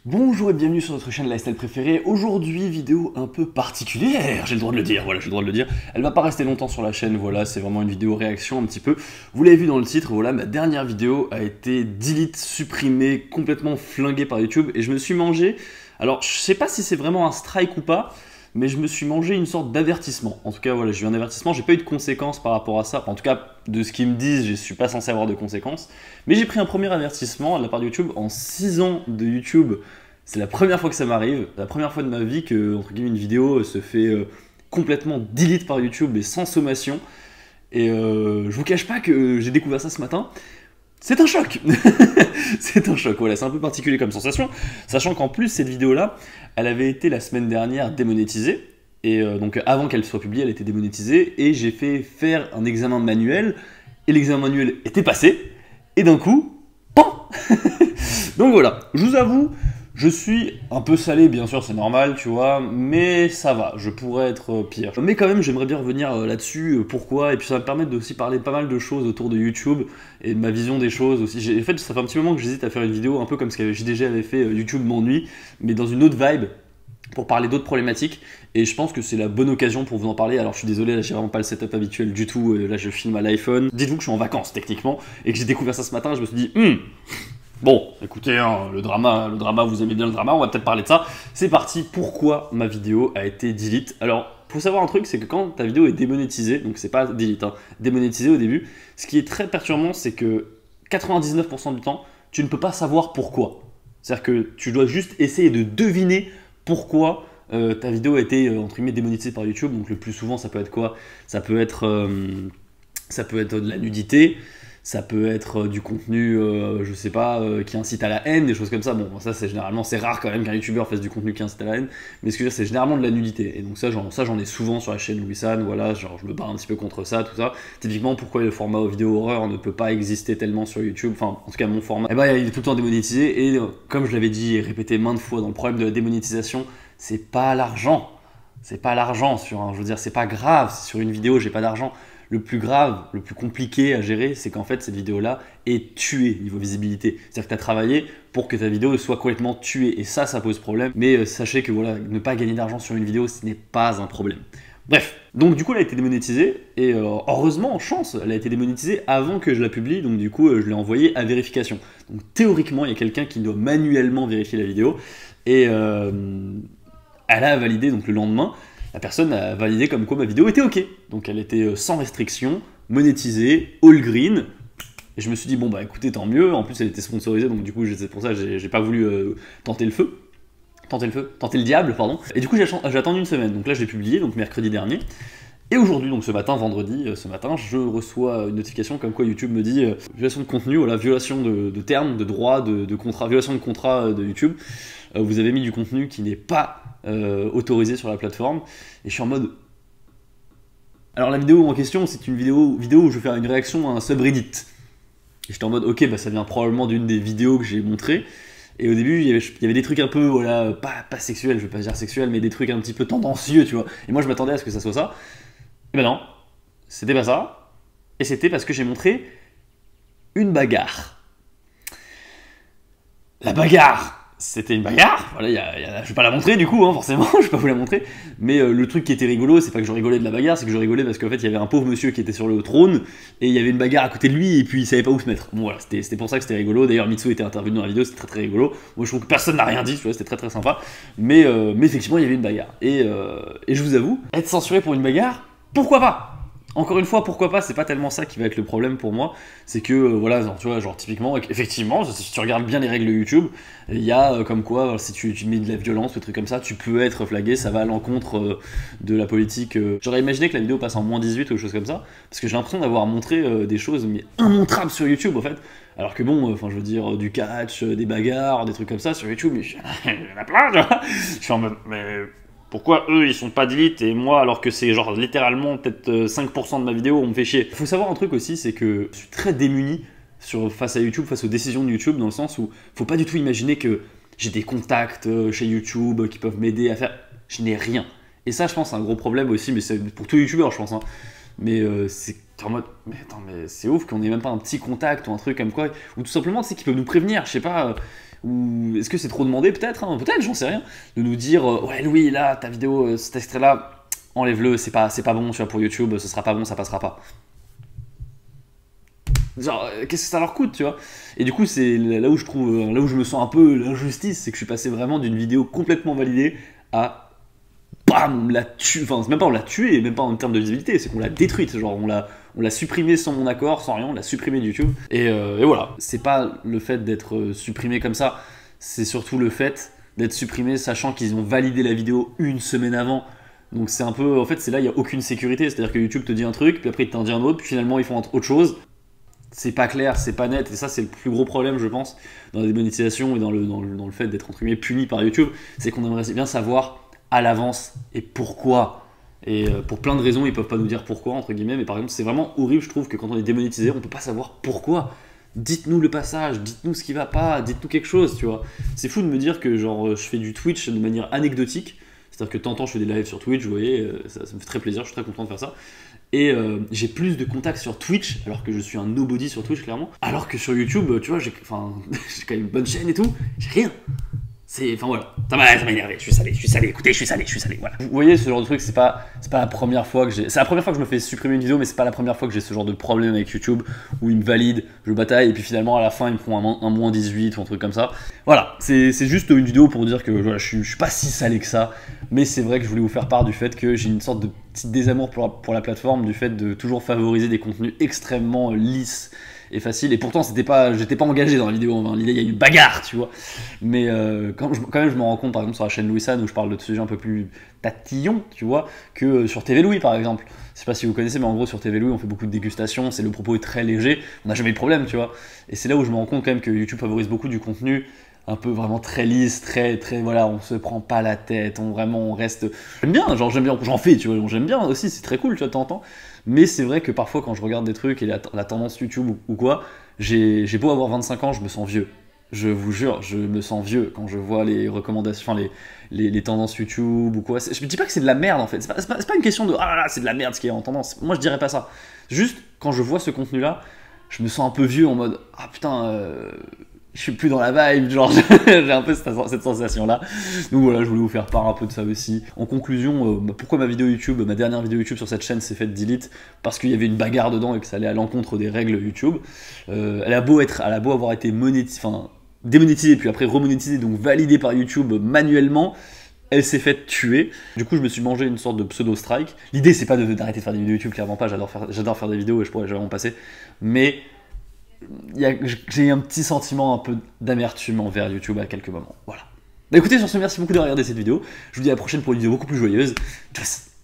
Bonjour et bienvenue sur notre chaîne Lifestyle préférée. Aujourd'hui, vidéo un peu particulière, j'ai le droit de le dire, voilà, j'ai le droit de le dire. Elle va pas rester longtemps sur la chaîne, voilà, c'est vraiment une vidéo réaction un petit peu. Vous l'avez vu dans le titre, voilà, ma dernière vidéo a été delete, supprimée, complètement flinguée par YouTube et je me suis mangé, alors je sais pas si c'est vraiment un strike ou pas, mais je me suis mangé une sorte d'avertissement. En tout cas, voilà, j'ai eu un avertissement, j'ai pas eu de conséquences par rapport à ça. Enfin, en tout cas, de ce qu'ils me disent, je suis pas censé avoir de conséquences. Mais j'ai pris un premier avertissement de la part de YouTube. En 6 ans de YouTube, c'est la première fois que ça m'arrive. La première fois de ma vie que, entre guillemets, une vidéo se fait complètement delete par YouTube et sans sommation. Et je vous cache pas que j'ai découvert ça ce matin. C'est un choc. C'est un choc, voilà, c'est un peu particulier comme sensation, sachant qu'en plus cette vidéo-là, elle avait été la semaine dernière démonétisée, et donc avant qu'elle soit publiée, elle était démonétisée, et j'ai fait faire un examen manuel, et l'examen manuel était passé, et d'un coup, pan. Donc voilà, je vous avoue, je suis un peu salé, bien sûr, c'est normal, tu vois, mais ça va, je pourrais être pire. Mais quand même, j'aimerais bien revenir là-dessus, pourquoi, et puis ça va me permettre d'aussi parler pas mal de choses autour de YouTube, et de ma vision des choses aussi. En fait, ça fait un petit moment que j'hésite à faire une vidéo, un peu comme ce que JDG avait fait, YouTube m'ennuie, mais dans une autre vibe, pour parler d'autres problématiques, et je pense que c'est la bonne occasion pour vous en parler. Alors je suis désolé, là j'ai vraiment pas le setup habituel du tout, là je filme à l'iPhone. Dites-vous que je suis en vacances techniquement, et que j'ai découvert ça ce matin, je me suis dit, bon, écoutez, hein, le drama, vous aimez bien le drama, on va peut-être parler de ça. C'est parti, pourquoi ma vidéo a été delete? Alors, faut savoir un truc, c'est que quand ta vidéo est démonétisée, donc c'est pas delete, hein, démonétisée au début, ce qui est très perturbant, c'est que 99% du temps, tu ne peux pas savoir pourquoi. C'est-à-dire que tu dois juste essayer de deviner pourquoi ta vidéo a été, entre guillemets, démonétisée par YouTube. Donc le plus souvent, ça peut être quoi? Ça peut être de la nudité, ça peut être du contenu, je sais pas, qui incite à la haine, des choses comme ça. Bon, ça c'est généralement, c'est rare quand même qu'un youtubeur fasse du contenu qui incite à la haine, mais ce que je veux dire, c'est généralement de la nudité. Et donc ça j'en ai souvent sur la chaîne Louis San, voilà, genre je me bats un petit peu contre ça, tout ça. Typiquement, pourquoi le format vidéo horreur ne peut pas exister tellement sur YouTube, enfin en tout cas mon format, et bah il est tout le temps démonétisé, et comme je l'avais dit et répété maintes fois dans le problème de la démonétisation, c'est pas l'argent. C'est pas l'argent je veux dire, c'est pas grave si sur une vidéo j'ai pas d'argent. Le plus grave, le plus compliqué à gérer, c'est qu'en fait cette vidéo-là est tuée niveau visibilité. C'est-à-dire que tu as travaillé pour que ta vidéo soit complètement tuée, et ça pose problème. Mais sachez que voilà, ne pas gagner d'argent sur une vidéo, ce n'est pas un problème. Bref, donc du coup elle a été démonétisée, et heureusement, en chance, elle a été démonétisée avant que je la publie, donc du coup je l'ai envoyée à vérification. Donc théoriquement, il y a quelqu'un qui doit manuellement vérifier la vidéo, et elle a validé donc le lendemain. La personne a validé comme quoi ma vidéo était ok. Donc elle était sans restriction, monétisée, all green. Et je me suis dit, bon bah écoutez, tant mieux. En plus elle était sponsorisée, donc du coup c'est pour ça que j'ai pas voulu tenter le diable, pardon. Et du coup j'ai attendu une semaine. Donc là je l'ai publié, donc mercredi dernier. Et aujourd'hui, donc ce matin, vendredi, je reçois une notification comme quoi YouTube me dit violation de contenu, voilà, violation de termes, de droits, de contrat, violation de contrat de YouTube. Vous avez mis du contenu qui n'est pas autorisé sur la plateforme. Et je suis en mode... Alors la vidéo en question, c'est une vidéo où je vais faire une réaction à un subreddit. Et j'étais en mode, ok, bah ça vient probablement d'une des vidéos que j'ai montrées. Et au début, il y avait des trucs un peu, voilà, pas sexuels, je vais pas dire sexuels, mais des trucs un petit peu tendancieux, tu vois. Et moi je m'attendais à ce que ça soit ça. Et ben non, c'était pas ça. Et c'était parce que j'ai montré une bagarre. La bagarre, c'était une bagarre. Voilà, je vais pas la montrer du coup, hein, forcément, je vais pas vous la montrer. Mais le truc qui était rigolo, c'est pas que je rigolais de la bagarre, c'est que je rigolais parce qu'en fait, il y avait un pauvre monsieur qui était sur le trône, et il y avait une bagarre à côté de lui, et puis il savait pas où se mettre. Bon voilà, c'était pour ça que c'était rigolo. D'ailleurs, Mitsu était intervenu dans la vidéo, c'était très très rigolo. Moi, je trouve que personne n'a rien dit, tu vois, c'était très très sympa. Mais effectivement, il y avait une bagarre. Et je vous avoue, être censuré pour une bagarre, pourquoi pas? Encore une fois, pourquoi pas, c'est pas tellement ça qui va être le problème pour moi, c'est que, voilà, genre, tu vois, genre typiquement, effectivement, si tu regardes bien les règles de YouTube, il y a comme quoi, si tu mets de la violence ou des trucs comme ça, tu peux être flagué, ça va à l'encontre de la politique. J'aurais imaginé que la vidéo passe en -18 ou quelque chose comme ça, parce que j'ai l'impression d'avoir montré des choses, mais immontrables sur YouTube, en fait. Alors que bon, enfin je veux dire, du catch, des bagarres, des trucs comme ça sur YouTube, mais il y en a plein, tu vois. Je suis en mode, mais... Pourquoi eux ils sont pas delete et moi alors que c'est genre littéralement peut-être 5% de ma vidéo on me fait chier. Faut savoir un truc aussi, c'est que je suis très démuni face à YouTube, face aux décisions de YouTube, dans le sens où faut pas du tout imaginer que j'ai des contacts chez YouTube qui peuvent m'aider à faire... Je n'ai rien. Et ça je pense c'est un gros problème aussi, mais c'est pour tout YouTubeur je pense. Hein. Mais c'est en mode, mais attends, mais c'est ouf qu'on ait même pas un petit contact ou un truc comme quoi, ou tout simplement, tu sais, qu'ils peuvent nous prévenir, je sais pas, Ou est-ce que c'est trop demandé peut-être, hein, peut-être, j'en sais rien, de nous dire ouais Louis, là, ta vidéo, cet extrait-là, enlève-le, c'est pas bon, tu vois, pour YouTube, ce sera pas bon, ça passera pas. Genre, qu'est-ce que ça leur coûte, tu vois? Et du coup, c'est là où je trouve, là où je me sens un peu l'injustice, c'est que je suis passé vraiment d'une vidéo complètement validée à bam, on l'a tué, enfin, c'est même pas on l'a tué, même pas en termes de visibilité, c'est qu'on l'a détruite, genre on l'a supprimé sans mon accord, sans rien, on l'a supprimé de YouTube. Et voilà, c'est pas le fait d'être supprimé comme ça, c'est surtout le fait d'être supprimé sachant qu'ils ont validé la vidéo une semaine avant. Donc c'est un peu, en fait, c'est là, il n'y a aucune sécurité, c'est-à-dire que YouTube te dit un truc, puis après il t'en dit un autre, puis finalement ils font autre chose. C'est pas clair, c'est pas net, et ça c'est le plus gros problème je pense dans la démonétisation et dans le fait d'être entre guillemets puni par YouTube, c'est qu'on aimerait bien savoir à l'avance et pourquoi. Et pour plein de raisons ils peuvent pas nous dire pourquoi entre guillemets, mais par exemple c'est vraiment horrible je trouve que quand on est démonétisé on peut pas savoir pourquoi. Dites-nous le passage, dites-nous ce qui va pas, dites-nous quelque chose, tu vois. C'est fou de me dire que genre je fais du Twitch de manière anecdotique, c'est-à-dire que de temps en temps je fais des lives sur Twitch, vous voyez, ça me fait très plaisir, je suis très content de faire ça. Et j'ai plus de contacts sur Twitch, alors que je suis un nobody sur Twitch clairement, alors que sur YouTube, tu vois, j'ai quand même une bonne chaîne et tout, j'ai rien. Enfin voilà, ça m'a énervé, je suis salé, écoutez, je suis salé, voilà. Vous voyez, ce genre de truc, c'est pas la première fois que j'ai... C'est la première fois que je me fais supprimer une vidéo, mais c'est pas la première fois que j'ai ce genre de problème avec YouTube, où ils me valident, je bataille, et puis finalement à la fin ils me font un moins 18 ou un truc comme ça. Voilà, c'est juste une vidéo pour dire que voilà, je suis pas si salé que ça, mais c'est vrai que je voulais vous faire part du fait que j'ai une sorte de petit désamour pour la plateforme, du fait de toujours favoriser des contenus extrêmement lisses et facile, et pourtant j'étais pas engagé dans la vidéo, hein. Il y a une bagarre, tu vois, mais quand même je me rends compte par exemple sur la chaîne Louis San où je parle de sujets un peu plus tatillons, tu vois, que sur TV Louis par exemple. Je sais pas si vous connaissez, mais en gros sur TV Louis on fait beaucoup de dégustations, le propos est très léger, on n'a jamais eu de problème, tu vois, et c'est là où je me rends compte quand même que YouTube favorise beaucoup du contenu un peu vraiment très lisse, très voilà, on se prend pas la tête, on reste... J'aime bien, j'en fais, tu vois, j'aime bien aussi, c'est très cool, tu vois, de temps en temps. Mais c'est vrai que parfois quand je regarde des trucs et la tendance YouTube ou quoi, j'ai beau avoir 25 ans, je me sens vieux. Je vous jure, je me sens vieux quand je vois les recommandations, enfin les tendances YouTube ou quoi. Je me dis pas que c'est de la merde en fait, c'est pas une question de « Ah là là, c'est de la merde ce qui est en tendance ». Moi je dirais pas ça. Juste, quand je vois ce contenu-là, je me sens un peu vieux en mode « Ah putain, je suis plus dans la vibe », genre j'ai un peu cette sensation-là. Donc voilà, je voulais vous faire part un peu de ça aussi. En conclusion, pourquoi ma dernière vidéo YouTube sur cette chaîne s'est faite delete? Parce qu'il y avait une bagarre dedans et que ça allait à l'encontre des règles YouTube. Elle a beau avoir été démonétisée puis après remonétisée, donc validée par YouTube manuellement, elle s'est faite tuer. Du coup, je me suis mangé une sorte de pseudo-strike. L'idée, c'est pas d'arrêter de faire des vidéos YouTube, clairement pas, j'adore faire des vidéos et je pourrais jamais en passer. Mais j'ai un petit sentiment un peu d'amertume envers YouTube à quelques moments. Voilà. Bah écoutez, sur ce, merci beaucoup de regarder cette vidéo. Je vous dis à la prochaine pour une vidéo beaucoup plus joyeuse. Tchuss.